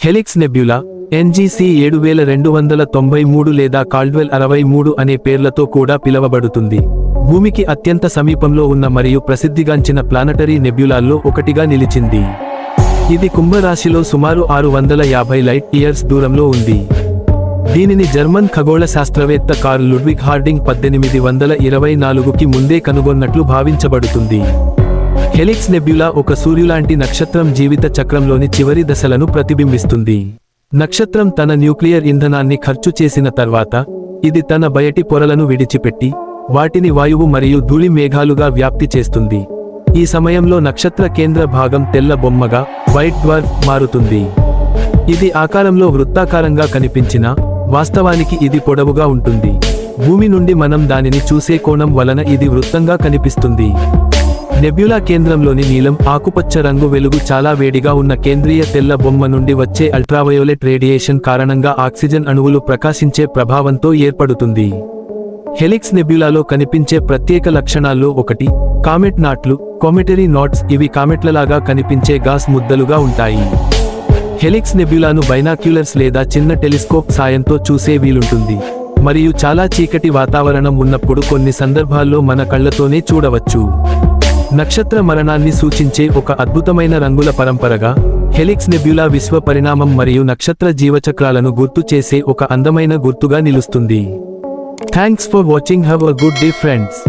Helix nebula NGC 7293 లేదా Caldwell 63 అనే పేర్లతో కూడా పిలవబడుతుంది. భూమికి అత్యంత సమీపంలో ఉన్న మరియు ప్రసిద్ధిగాంచిన ప్లానటరీ నెబ్యులాల్లో ఒకటిగా నిలిచింది. ఇది కుంభరాశిలో సుమారు 650 లైట్ ఇయర్స్ దూరంలో ఉంది. దీనిని జర్మన్ ఖగోళ శాస్త్రవేత్త కార్ల్ లుడ్విగ్ హార్డింగ్ 1824కి ముందే కనుగొన్నట్లు భావించబడుతుంది. హెలిక్స్ నెబ్యులా ఒక సూర్యులాంటి నక్షత్రం జీవిత చక్రంలోని చివరి దశలను ప్రతిబింబిస్తుంది. నక్షత్రం తన న్యూక్లియర్ ఇంధనాన్ని ఖర్చు చేసిన తర్వాత ఇది తన బయటి పొరలను విడిచిపెట్టి వాటిని వాయువు మరియు ధూళి మేఘాలుగా వ్యాప్తి చేస్తుంది. ఈ సమయంలో నక్షత్ర కేంద్ర భాగం తెల్ల బొమ్మగా వైట్ డ్వార్ఫ్ మారుతుంది. ఇది ఆకారంలో వృత్తాకారంగా కనిపించినా వాస్తవానికి ఇది పొడవుగా ఉంటుంది. భూమి నుండి మనం దానిని చూసే కోణం వలన ఇది వృత్తంగా కనిపిస్తుంది. నెబ్యులా కేంద్రంలోని నీలం ఆకుపచ్చ రంగు వెలుగు చాలా వేడిగా ఉన్న కేంద్రీయ తెల్ల బొమ్మ నుండి వచ్చే అల్ట్రావయోలెట్ రేడియేషన్ కారణంగా ఆక్సిజన్ అణువులు ప్రకాశించే ప్రభావంతో ఏర్పడుతుంది. హెలిక్స్ నెబ్యులాలో కనిపించే ప్రత్యేక లక్షణాల్లో ఒకటి కామెట్ నాట్లు, కోమెటరీ నాట్స్. ఇవి కామెట్లలాగా కనిపించే గాస్ ముద్దలుగా ఉంటాయి. హెలిక్స్ నెబ్యులాను బైనాక్యులర్స్ లేదా చిన్న టెలిస్కోప్ సాయంతో చూసే వీలుంటుంది మరియు చాలా చీకటి వాతావరణం ఉన్నప్పుడు కొన్ని సందర్భాల్లో మన కళ్ళతోనే చూడవచ్చు. నక్షత్ర మరణాన్ని సూచించే ఒక అద్భుతమైన రంగుల పరంపరగా హెలిక్స్ నెబ్యులా విశ్వ పరిణామం మరియు నక్షత్ర జీవచక్రాలను గుర్తు చేసే ఒక అందమైన గుర్తుగా నిలుస్తుంది. Thanks for watching. Have a good day friends.